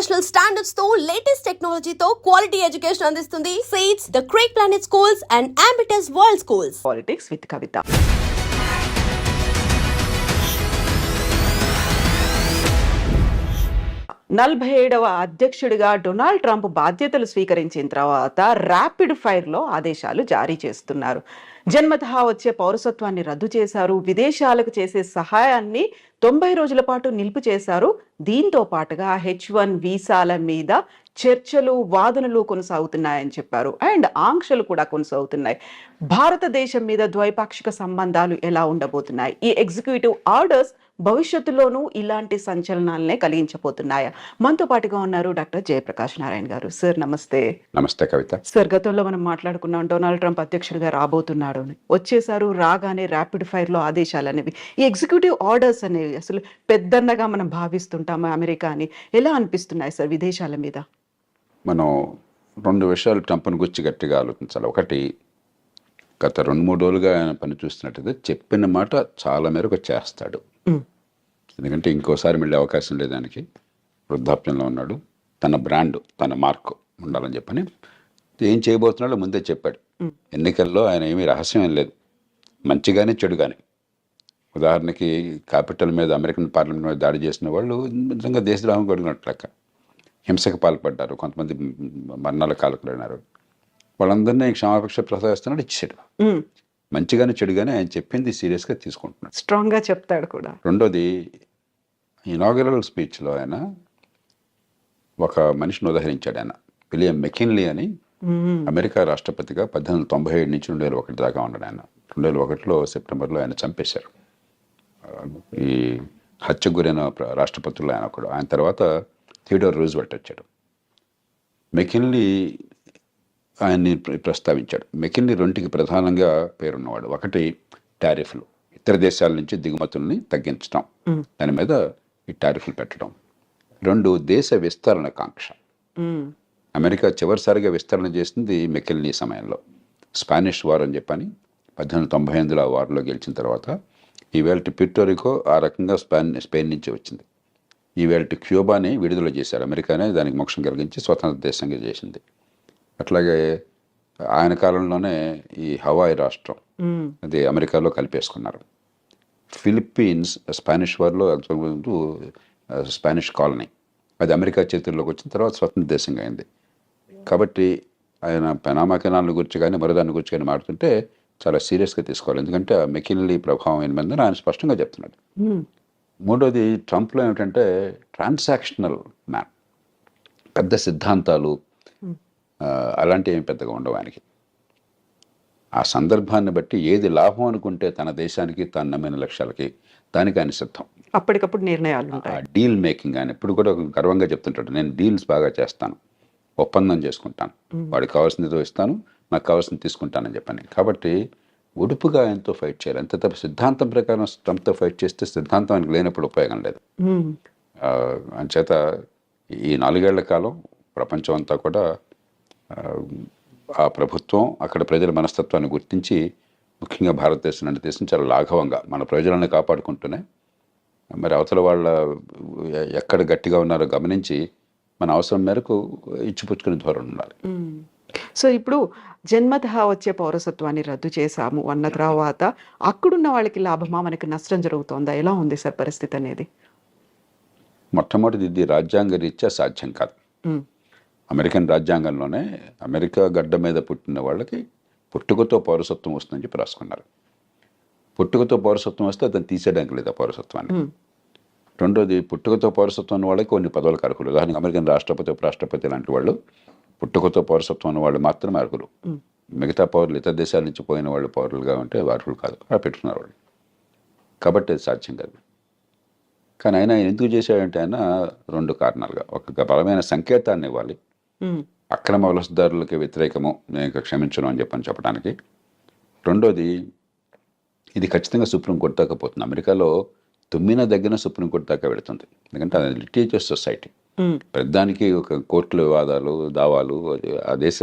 International standards తో latest టెక్నాలజీతో quality education అందిస్తుంది సీట్స్ ద క్రేక్ planet schools and Ambitus world schools. Politics with Kavitha. నలభై 47వ అధ్యక్షుడిగా డొనాల్డ్ ట్రంప్ బాధ్యతలు స్వీకరించిన తర్వాత ర్యాపిడ్ ఫైర్లో ఆదేశాలు జారీ చేస్తున్నారు. జన్మతహా వచ్చే పౌరసత్వాన్ని రద్దు చేశారు. విదేశాలకు చేసే సహాయాన్ని 90 రోజుల పాటు నిలుపు చేశారు. దీంతో పాటుగా H1 వీసాల మీద చర్చలు, వాదనలు కొనసాగుతున్నాయని చెప్పారు. అండ్ ఆంక్షలు కూడా కొనసాగుతున్నాయి. భారతదేశం మీద ద్వైపాక్షిక సంబంధాలు ఎలా ఉండబోతున్నాయి? ఈ ఎగ్జిక్యూటివ్ ఆర్డర్స్ భవిష్యత్తులోనూ ఇలాంటి సంచలనాలనే కలిగించబోతున్నాయా? మనతో పాటుగా ఉన్నారు డాక్టర్ జయప్రకాష్ నారాయణ గారు. సార్ నమస్తే. నమస్తే కవిత. సార్, గతంలో మనం మాట్లాడుకున్నాం డొనాల్డ్ ట్రంప్ అధ్యక్షుడిగా రాబోతున్నాడు అని. వచ్చేసారు, రాగానే ర్యాపిడ్ ఫైర్ లో ఆదేశాలు అనేవి, ఈ ఎగ్జిక్యూటివ్ ఆర్డర్స్ అనేవి అసలు పెద్దన్నగా మనం భావిస్తుంటాము అమెరికా అని. ఎలా అనిపిస్తున్నాయి సార్ విదేశాల మీద? మనం 2 విషయాలు ట్రంప్ను గురించి గట్టిగా ఆలోచించాలి. ఒకటి, గత 2-3 రోజులుగా ఆయన పని చూస్తున్నట్టయితే చెప్పిన మాట చాలా మేరకు చేస్తాడు. ఎందుకంటే ఇంకోసారి మళ్ళీ అవకాశం లేదు ఆయనకి. వృద్ధాప్యంలో ఉన్నాడు. తన బ్రాండ్, తన మార్క్ ఉండాలని చెప్పని ఏం చేయబోతున్నాడో ముందే చెప్పాడు. ఎన్నికల్లో ఆయన ఏమీ రహస్యం ఏం లేదు, మంచిగానే చెడు కానీ. ఉదాహరణకి క్యాపిటల్ మీద, అమెరికన్ పార్లమెంట్ మీద దాడి చేసిన వాళ్ళు నిజంగా దేశద్రోహం కొడుకున్నట్లెక్క. హింసకు పాల్పడ్డారు, కొంతమంది మరణాల కాలకులైనారు. వాళ్ళందరినీ క్షమాపక్ష ప్రసాదిస్తున్నాడు, ఇచ్చాడు. మంచిగానే చెడుగానే ఆయన చెప్పింది సీరియస్గా తీసుకుంటున్నాడు, స్ట్రాంగ్గా చెప్తాడు కూడా. రెండోది, ఇనాగరల్ స్పీచ్లో ఆయన ఒక మనిషిని ఉదహరించాడు. ఆయన విలియం మెకిన్లీ అని, అమెరికా రాష్ట్రపతిగా 1897 నుంచి 2001 దాకా ఉన్నాడు ఆయన. 2001లో సెప్టెంబర్లో ఆయన చంపేశారు. ఈ హత్యకు గురైన రాష్ట్రపతుల్లో ఆయన ఒకడు. ఆయన తర్వాత థియోడోర్ రూజ్వెల్ట్ వచ్చాడు. మెకిన్లీ ఆయన్ని ప్రస్తావించాడు. మెకిన్లీ 2కి ప్రధానంగా పేరున్నవాడు. ఒకటి, టారిఫ్లు, ఇతర దేశాల నుంచి దిగుమతుల్ని తగ్గించడం, దాని మీద ఈ టారిఫ్లు పెట్టడం. 2, దేశ విస్తరణ కాంక్ష. అమెరికా చివరిసారిగా విస్తరణ చేసింది మెకిన్లీ సమయంలో. స్పానిష్ వార్ అని చెప్పని 1898లో ఆ వార్లో గెలిచిన తర్వాత ఈవేళ ప్యూర్టోరికో ఆ రకంగా స్పెయిన్ నుంచి వచ్చింది. ఈవేళ క్యూబాని విడుదల చేశారు. అమెరికానే దానికి మోక్షం కలిగించి స్వతంత్ర దేశంగా చేసింది. అట్లాగే ఆయన కాలంలోనే ఈ హవాయి రాష్ట్రం అది అమెరికాలో కలిపేసుకున్నారు. ఫిలిప్పీన్స్ స్పానిష్ వార్లో స్పానిష్ కాలనీ, అది అమెరికా చేతుల్లోకి వచ్చిన తర్వాత స్వతంత్ర దేశంగా అయింది. కాబట్టి ఆయన పనామా కెనాల్ గురించి కానీ మరోదాని గురించి కానీ మాట్లాడుతుంటే చాలా సీరియస్గా తీసుకోవాలి. ఎందుకంటే ఆ మెకిన్లీ ప్రభావం ఏమైందని ఆయన స్పష్టంగా చెప్తున్నాడు. మూడోది, ట్రంప్లో ఏమిటంటే ట్రాన్సాక్షనల్ మ్యాన్. పెద్ద సిద్ధాంతాలు అలాంటివి ఏమి పెద్దగా ఉండవు ఆయనకి. ఆ సందర్భాన్ని బట్టి ఏది లాభం అనుకుంటే తన దేశానికి, తను నమ్మిన లక్ష్యాలకి, దానికి ఆయన సిద్ధం. అప్పటికప్పుడు నిర్ణయాలు. డీల్ మేకింగ్ ఆయన ఎప్పుడు కూడా గర్వంగా చెప్తుంటాడు, నేను డీల్స్ బాగా చేస్తాను, ఒప్పందం చేసుకుంటాను, వాడికి కావాల్సిందితో ఇస్తాను, నాకు కావాల్సింది తీసుకుంటానని చెప్పని. కాబట్టి ఉడుపుగా ఆయనతో ఫైట్ చేయాలి. అంతే తప్ప సిద్ధాంతం ప్రకారం ట్రంప్తో ఫైట్ చేస్తే సిద్ధాంతం ఆయనకు లేనప్పుడు ఉపయోగం లేదు. అంచేత ఈ 4 ఏళ్ల కాలం ప్రపంచం అంతా కూడా ఆ ప్రభుత్వం, అక్కడ ప్రజల మనస్తత్వాన్ని గుర్తించి, ముఖ్యంగా భారతదేశం లాంటి దేశం చాలా లాఘవంగా మన ప్రజలను కాపాడుకుంటూనే మరి అవతల వాళ్ళ ఎక్కడ గట్టిగా ఉన్నారో గమనించి మన అవసరం మేరకు ఇచ్చిపుచ్చుకునే ధోరణి ఉండాలి. సో ఇప్పుడు జన్మతహా వచ్చే పౌరసత్వాన్ని రద్దు చేశాము అన్న తర్వాత అక్కడున్న వాళ్ళకి లాభమా, మనకి నష్టం జరుగుతోందా? ఎలా ఉంది సార్ పరిస్థితి అనేది? మొట్టమొదటిది, ఇది రాజ్యాంగ రీత్యా సాధ్యం కాదు. అమెరికన్ రాజ్యాంగంలోనే అమెరికా గడ్డ మీద పుట్టిన వాళ్ళకి పుట్టుకతో పౌరసత్వం వస్తుందని చెప్పి రాసుకున్నారు. పుట్టుకతో పౌరసత్వం వస్తే అతను తీసేయడానికి లేదు ఆ పౌరసత్వాన్ని. రెండోది, పుట్టుకతో పౌరసత్వం ఉన్న వాళ్ళకి కొన్ని పదవులకు అర్హులు. ఉదాహరణకు అమెరికన్ రాష్ట్రపతి, ఉపరాష్ట్రపతి లాంటి వాళ్ళు పుట్టుకతో పౌరసత్వం ఉన్న వాళ్ళు మాత్రమే అర్హులు. మిగతా పౌరులు, ఇతర దేశాల నుంచి పోయిన వాళ్ళు పౌరులుగా ఉంటే అర్హులు కాదు, అలా పెట్టుకున్నారు వాళ్ళు. కాబట్టి అది సాధ్యం కాదు. కానీ ఆయన ఎందుకు చేశాడంటే ఆయన 2 కారణాలుగా, ఒక బలమైన సంకేతాన్ని ఇవ్వాలి, అక్రమ వలసదారులకి వ్యతిరేకము, నేను క్షమించను అని చెప్పడానికి. రెండోది, ఇది ఖచ్చితంగా సుప్రీంకోర్టు దాకా పోతుంది. అమెరికాలో తుమ్మిన దగ్గర సుప్రీంకోర్టు దాకా వెళుతుంది. ఎందుకంటే అది లిటిగేటివ్ సొసైటీ. ప్రతిదానికి ఒక కోర్టుల వివాదాలు, దావాలు, ఆ దేశ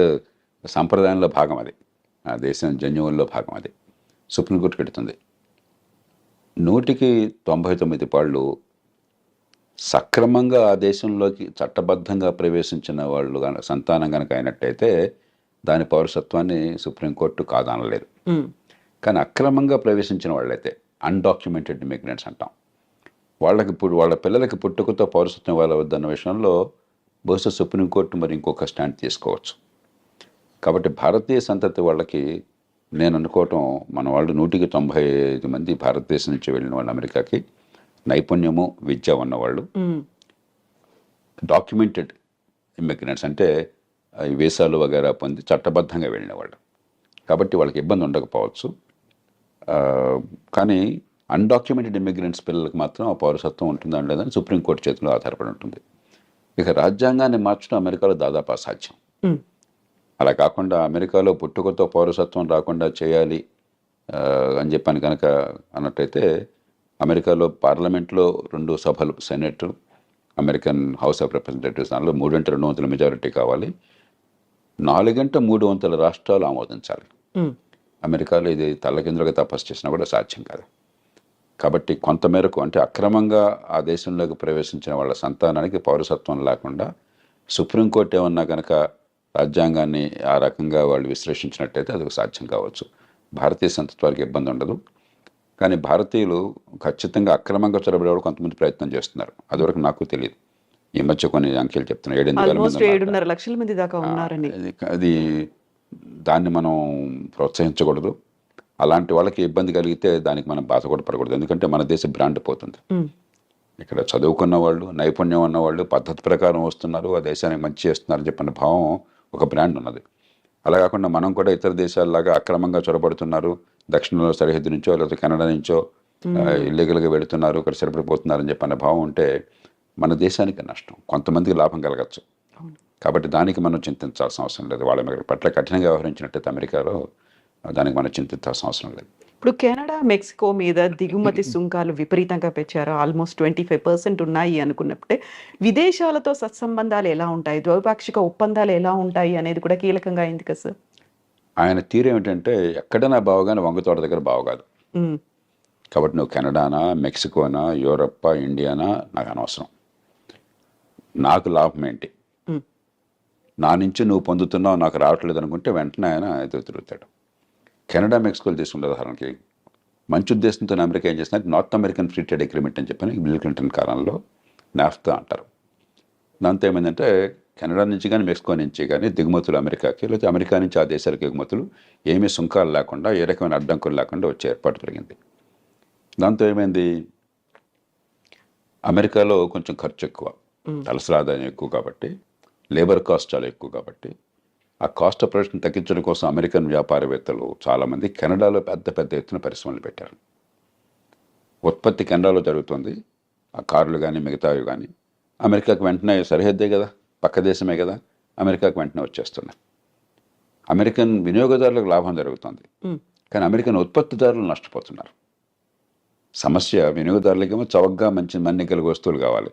సంప్రదాయంలో భాగం అది, ఆ దేశం జన్యువుల్లో భాగం అది. సుప్రీంకోర్టుకి వెళుతుంది. 100కి 99 పాళ్ళు సక్రమంగా ఆ దేశంలోకి చట్టబద్ధంగా ప్రవేశించిన వాళ్ళు గన సంతానం కనుక అయినట్టయితే దాని పౌరసత్వాన్ని సుప్రీంకోర్టు కాదనలేదు. కానీ అక్రమంగా ప్రవేశించిన వాళ్ళైతే అన్డాక్యుమెంటెడ్ ఇమిగ్రెంట్స్ అంటాం, వాళ్ళకి వాళ్ళ పిల్లలకి పుట్టుకతో పౌరసత్వం ఇవ్వవద్దన్న విషయంలో బహుశా సుప్రీంకోర్టు మరి ఇంకొక స్టాండ్ తీసుకోవచ్చు. కాబట్టి భారతీయ సంతతి వాళ్ళకి నేను అనుకోవటం, మన వాళ్ళు 195 మంది భారతదేశం నుంచి వెళ్ళిన వాళ్ళు అమెరికాకి నైపుణ్యము విద్య ఉన్నవాళ్ళు, డాక్యుమెంటెడ్ ఇమిగ్రెంట్స్ అంటే ఈ వీసాలు వగేరా పొంది చట్టబద్ధంగా వెళ్ళిన వాళ్ళు. కాబట్టి వాళ్ళకి ఇబ్బంది ఉండకపోవచ్చు. కానీ అన్డాక్యుమెంటెడ్ ఇమిగ్రెంట్స్ పిల్లలకు మాత్రం ఆ పౌరసత్వం ఉంటుందా లేదని సుప్రీంకోర్టు చేతిలో ఆధారపడి ఉంటుంది. ఇక రాజ్యాంగాన్ని మార్చడం అమెరికాలో దాదాపు అసాధ్యం. అలా కాకుండా అమెరికాలో పుట్టుకతో పౌరసత్వం రాకుండా చేయాలి అని చెప్పని కనుక అన్నట్టయితే అమెరికాలో పార్లమెంట్లో 2 సభలు, senate, American house of representatives, దానిలో 3/2 మెజారిటీ కావాలి, 4/3 రాష్ట్రాలు ఆమోదించాలి. అమెరికాలో ఇది తల్లకిందులుగా తపస్సు చేసినా కూడా సాధ్యం కాదు. కాబట్టి కొంతమేరకు అంటే అక్రమంగా ఆ దేశంలోకి ప్రవేశించిన వాళ్ళ సంతానానికి పౌరసత్వం లేకుండా సుప్రీంకోర్టు ఏమన్నా కనుక రాజ్యాంగాన్ని ఆ రకంగా వాళ్ళు విశ్లేషించినట్టయితే అది సాధ్యం కావచ్చు. భారతీయ సంతత్వానికి ఇబ్బంది ఉండదు. కానీ భారతీయులు ఖచ్చితంగా అక్రమంగా చొరబడేవాడు కొంతమంది ప్రయత్నం చేస్తున్నారు. అదివరకు నాకు తెలియదు. ఈ మధ్య కొన్ని అంకెలు చెప్తున్నారు, 7.5 లక్షల మంది దాకా ఉన్నారని. అది దాన్ని మనం ప్రోత్సహించకూడదు. అలాంటి వాళ్ళకి ఇబ్బంది కలిగితే దానికి మనం బాధ కూడా పడకూడదు. ఎందుకంటే మన దేశ బ్రాండ్ పోతుంది. ఇక్కడ చదువుకున్న వాళ్ళు, నైపుణ్యం ఉన్నవాళ్ళు పద్ధతి ప్రకారం వస్తున్నారు, ఆ దేశానికి మంచి చేస్తున్నారు చెప్పిన భావం ఒక బ్రాండ్ ఉన్నది. అలా కాకుండా మనం కూడా ఇతర దేశాల్లాగా అక్రమంగా చొరబడుతున్నారు, దక్షిణంలో సరిహద్దు నుంచో లేదా కెనడా నుంచో ఇల్లీగల్గా వెళుతున్నారు, ఇక్కడ సరిపడిపోతున్నారని చెప్పిన భావం ఉంటే మన దేశానికి నష్టం, కొంతమందికి లాభం కలగచ్చు. కాబట్టి దానికి మనం చింతించాల్సిన అవసరం లేదు. వాళ్ళ పట్ల కఠినంగా వ్యవహరించినట్టయితే అమెరికాలో దానికి మనం చింతించాల్సిన అవసరం లేదు. ఇప్పుడు కెనడా, మెక్సికో మీద దిగుమతి సుంకాలు విపరీతంగా పెంచారు. ఆల్మోస్ట్ 25% ఉన్నాయి అనుకున్నప్పుడే విదేశాలతో సత్సంబంధాలు ఎలా ఉంటాయి, ద్వైపాక్షిక ఒప్పందాలు ఎలా ఉంటాయి అనేది కూడా కీలకంగా అయింది కదా సార్. ఆయన తీరు ఏమిటంటే ఎక్కడైనా బావగానే వంగతోట దగ్గర బావగాదు. కాబట్టి నువ్వు కెనడానా, మెక్సికోనా, యూరప్పా, ఇండియానా నాకు అనవసరం. నాకు లాభం ఏంటి, నా నుంచి నువ్వు పొందుతున్నావు నాకు రావట్లేదు అనుకుంటే వెంటనే ఆయన ఎదురు తిరుగుతాడు. కెనడా, మెక్సికోలు తీసుకుంటే ఉదాహరణకి మంచి ఉద్దేశంతో అమెరికా ఏం చేస్తున్నారు, north American free trade agreement అని చెప్పని బిల్ క్లింటన్ కాలంలో నాఫ్తా అంటారు. దాంతో ఏమైందంటే కెనడా నుంచి కానీ మెక్సికో నుంచి కానీ దిగుమతులు అమెరికాకి, లేకపోతే అమెరికా నుంచి ఆ దేశాలకు ఎగుమతులు ఏమీ సుంకాలు లేకుండా, ఏ రకమైన అడ్డంకులు లేకుండా వచ్చే ఏర్పాటు జరిగింది. దాంతో ఏమైంది, అమెరికాలో కొంచెం ఖర్చు ఎక్కువ, తలసరి ఆదాయం ఎక్కువ కాబట్టి, లేబర్ కాస్ట్ చాలా ఎక్కువ కాబట్టి ఆ కాస్ట్ ఆఫ్ ప్రొడక్షన్ తగ్గించడం కోసం అమెరికన్ వ్యాపారవేత్తలు చాలామంది కెనడాలో పెద్ద ఎత్తున పరిశ్రమలు పెట్టారు. ఉత్పత్తి కెనడాలో జరుగుతుంది, ఆ కార్లు కానీ మిగతావి కానీ అమెరికాకు వెంటనే సరిహద్దే కదా, పక్క దేశమే కదా, అమెరికాకు వెంటనే వచ్చేస్తున్నాయి. అమెరికన్ వినియోగదారులకు లాభం జరుగుతుంది, కానీ అమెరికన్ ఉత్పత్తిదారులు నష్టపోతున్నారు. సమస్య వినియోగదారులకేమో చవకగా మంచి మన్నికల వస్తువులు కావాలి,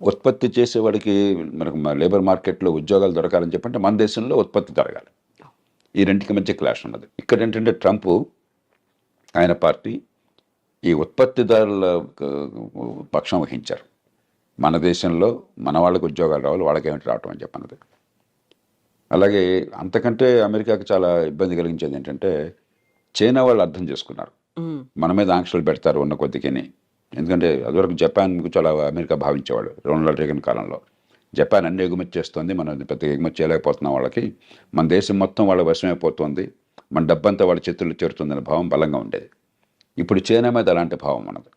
ఉత్పత్తి చేసేవాడికి మనకు లేబర్ మార్కెట్లో ఉద్యోగాలు దొరకాలని చెప్పంటే మన దేశంలో ఉత్పత్తి జరగాలి. ఈ రెండుకి మధ్య క్లాష్ ఉన్నది. ఇక్కడ ఏంటంటే ట్రంప్ ఆయన పార్టీ ఈ ఉత్పత్తిదారుల పక్షం వహించారు. మన దేశంలో మన వాళ్ళకి ఉద్యోగాలు రావాలి, వాళ్ళకేమిటి రావటం అని చెప్పన్నది. అలాగే అంతకంటే అమెరికాకి చాలా ఇబ్బంది కలిగించేది ఏంటంటే చైనా వాళ్ళు అర్థం చేసుకున్నారు, మన మీద ఆంక్షలు పెడతారు ఉన్న కొద్దికిని. ఎందుకంటే అదివరకు జపాన్ చాలా అమెరికా భావించేవాడు రొనాల్డ్ రేగన్ కాలంలో. జపాన్ అన్ని ఎగుమతి చేస్తుంది, మనం పెద్దగా ఎగుమతి చేయలేకపోతున్నాం, వాళ్ళకి మన దేశం మొత్తం వాళ్ళ వశమైపోతుంది, మన డబ్బంతా వాళ్ళ చేతుల్లో చేరుతుందనే భావం బలంగా ఉండేది. ఇప్పుడు చైనా మీద అలాంటి భావం ఉన్నది.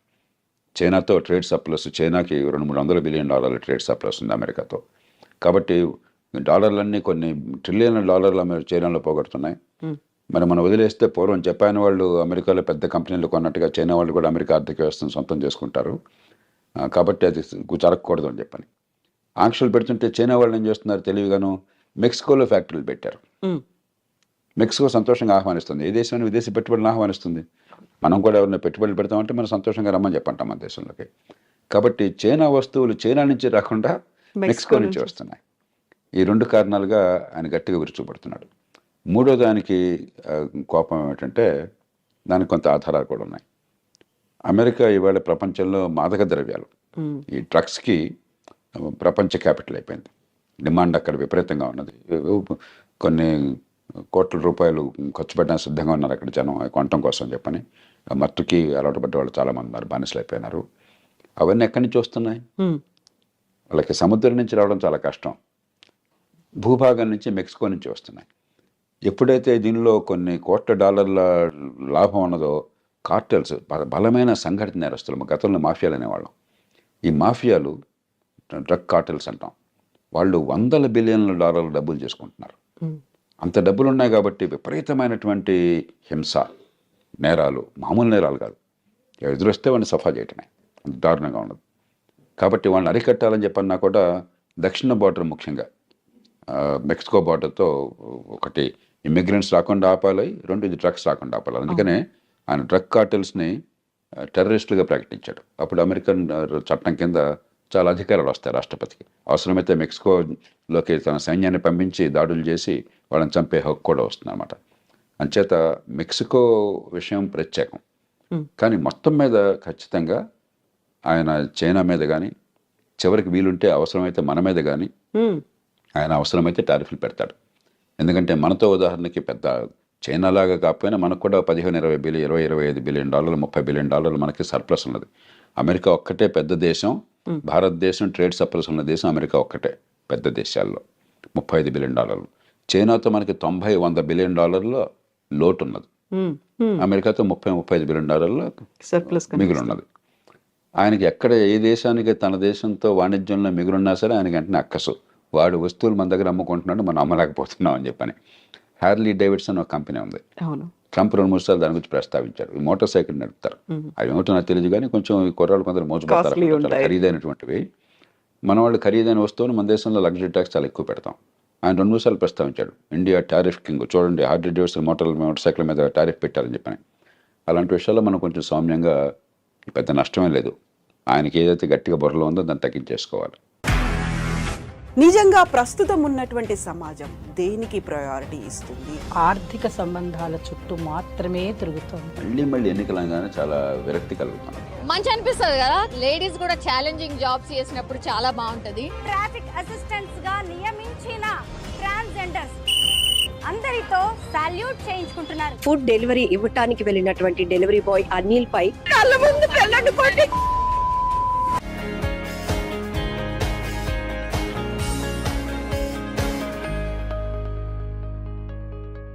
చైనాతో ట్రేడ్ సర్ప్లస్, చైనాకి $200-300 బిలియన్ ట్రేడ్ సర్ప్లస్ ఉంది అమెరికాతో. కాబట్టి డాలర్లన్నీ కొన్ని ట్రిలియన్ల డాలర్లు చైనాలో పోగొడుతున్నాయి. మరి మనం వదిలేస్తే పూర్వం జపాన్ వాళ్ళు అమెరికాలో పెద్ద కంపెనీలు కొన్నట్టుగా చైనా వాళ్ళు కూడా అమెరికా ఆర్థిక వ్యవస్థను సొంతం చేసుకుంటారు. కాబట్టి అది జరగకూడదు అని చెప్పని ఆంక్షలు పెడుతుంటే చైనా వాళ్ళు ఏం చేస్తున్నారు తెలివిగాను, మెక్సికోలో ఫ్యాక్టరీలు పెట్టారు. మెక్సికో సంతోషంగా ఆహ్వానిస్తుంది, ఏ దేశాన్ని విదేశీ పెట్టుబడులను ఆహ్వానిస్తుంది. మనం కూడా ఎవరైనా పెట్టుబడులు పెడతామంటే మనం సంతోషంగా రమ్మని చెప్పంటాం మన దేశంలోకి. కాబట్టి చైనా వస్తువులు చైనా నుంచి రాకుండా మెక్సికో నుంచి వస్తున్నాయి. ఈ 2 కారణాలుగా ఆయన గట్టిగా విరుచుపడుతున్నాడు. మూడో దానికి కోపం ఏమిటంటే దానికి కొంత ఆధారాలు కూడా ఉన్నాయి. అమెరికా ఇవాళ ప్రపంచంలో మాదక ద్రవ్యాలు ఈ డ్రగ్స్కి ప్రపంచ క్యాపిటల్ అయిపోయింది. డిమాండ్ అక్కడ విపరీతంగా ఉన్నది. కొన్ని కోట్ల రూపాయలు ఖర్చు పెట్టడానికి సిద్ధంగా ఉన్నారు అక్కడ జనం కొనటం కోసం చెప్పని. మత్తుకి అలవాటు పడ్డ వాళ్ళు చాలామంది ఉన్నారు, బానిసలు అయిపోయినారు. అవన్నీ ఎక్కడి నుంచి వస్తున్నాయి? వాళ్ళకి సముద్రం నుంచి రావడం చాలా కష్టం, భూభాగం నుంచి మెక్సికో నుంచి వస్తున్నాయి. ఎప్పుడైతే దీనిలో కొన్ని కోట్ల డాలర్ల లాభం ఉన్నదో కార్టెల్స్, బలమైన సంఘటిత నేరస్తులు, గతంలో మాఫియాలు అనేవాళ్ళం, ఈ మాఫియాలు డ్రగ్ కార్టెల్స్ అంటాం, వాళ్ళు వందల బిలియన్ల డాలర్ల డబ్బులు చేసుకుంటున్నారు. అంత డబ్బులు ఉన్నాయి కాబట్టి విపరీతమైనటువంటి హింస, నేరాలు, మామూలు నేరాలు కాదు, ఎదురొస్తే వాడిని సఫా చేయటమే, అంత దారుణంగా ఉండదు. కాబట్టి వాళ్ళని అరికట్టాలని చెప్పన్నా కూడా దక్షిణ బార్డర్, ముఖ్యంగా మెక్సికో బార్డర్తో ఒకటి ఇమిగ్రెంట్స్ రాకుండా ఆపాలి, రెండు ఇది డ్రగ్స్ రాకుండా ఆపాలి. అందుకనే ఆయన డ్రగ్ కార్టెల్స్ని టెర్రరిస్టులుగా ప్రకటించాడు. అప్పుడు అమెరికన్ చట్టం కింద చాలా అధికారాలు వస్తాయి రాష్ట్రపతికి. అవసరమైతే మెక్సికోలోకి తన సైన్యాన్ని పంపించి దాడులు చేసి వాళ్ళని చంపే హక్కు కూడా వస్తుంది అన్నమాట. అంచేత మెక్సికో విషయం ప్రత్యేకం. కానీ మొత్తం మీద ఖచ్చితంగా ఆయన చైనా మీద కానీ, చివరికి వీలుంటే అవసరమైతే మన మీద కానీ ఆయన అవసరమైతే టారిఫ్లు పెడతాడు. ఎందుకంటే మనతో ఉదాహరణకి పెద్ద చైనా లాగా కాకపోయినా మనకు కూడా 15-20 బిలియన్, 20-25 బిలియన్ డాలర్లు, 30 బిలియన్ డాలర్లు మనకి సర్ప్లస్ ఉన్నది. అమెరికా ఒక్కటే పెద్ద దేశం, భారతదేశం ట్రేడ్ సర్ప్లస్ ఉన్న దేశం అమెరికా ఒక్కటే పెద్ద దేశాల్లో, 35 బిలియన్ డాలర్లు. చైనాతో మనకి 90-100 బిలియన్ డాలర్ల లోటు ఉన్నది, అమెరికాతో 30-35 బిలియన్ డాలర్ల సర్ప్లస్ మిగులు ఉన్నది. ఆయనకి ఎక్కడ ఏ దేశానికి తన దేశంతో వాణిజ్యంలో మిగులున్నా సరే ఆయనకి వెంటనే అక్కసు, వాడు వస్తువులు మన దగ్గర అమ్ముకుంటున్నాడు, మనం అమ్మలేకపోతున్నాం అని చెప్పని. హ్యార్లీ డేవిడ్సన్ ఒక కంపెనీ ఉంది, ట్రంప్ 2-3 సార్లు దాని గురించి ప్రస్తావించారు. ఈ మోటార్ సైకిల్ నడుపుతారు, అవి ఏమిటో నాకు తెలియదు కానీ కొంచెం ఈ కుర్రాళ్ళు కొందరు మోసపోతారు, ఖరీదైనటువంటివి. మన వాళ్ళు ఖరీదైన వస్తువులు మన దేశంలో లగ్జరీ ట్యాక్స్ చాలా ఎక్కువ పెడతాం. ఆయన 2-3 సార్లు ప్రస్తావించాడు, ఇండియా టారిఫ్ కింగ్, చూడండి హార్లీ డేవిడ్సన్ మోటార్ సైకిల్ మీద టారిఫ్ పెట్టారని చెప్పని. అలాంటి విషయాల్లో మనం కొంచెం సౌమ్యంగా, పెద్ద నష్టమే లేదు, ఆయనకి ఏదైతే గట్టిగా బుర్రలో ఉందో దాన్ని తగ్గించేసుకోవాలి. నిజంగా ప్రస్తుతం ఉన్నటువంటి సమాజం దేనికి ప్రయారిటీ ఇస్తుంది? ఆర్థిక సంబంధాల చుట్టూ మాత్రమే తిరుగుతుంది. మళ్ళీ ఎన్నికలంగానే చాలా విరక్తి కలుగుతాను. మంచి అనిపిస్తుంది కదా, లేడీస్ కూడా ఛాలెంజింగ్ జాబ్స్ చేసినప్పుడు చాలా బాగుంటది. ట్రాఫిక్ అసిస్టెంట్స్ గా నియమించిన ట్రాన్స్జెండర్స్ అందరితో సాల్యూట్ చేయించుకుంటున్నారు. ఫుడ్ డెలివరీ ఇవ్వటానికి వెళ్ళినటువంటి డెలివరీ బాయ్ అనిల్ పై కళ్ళ ముందు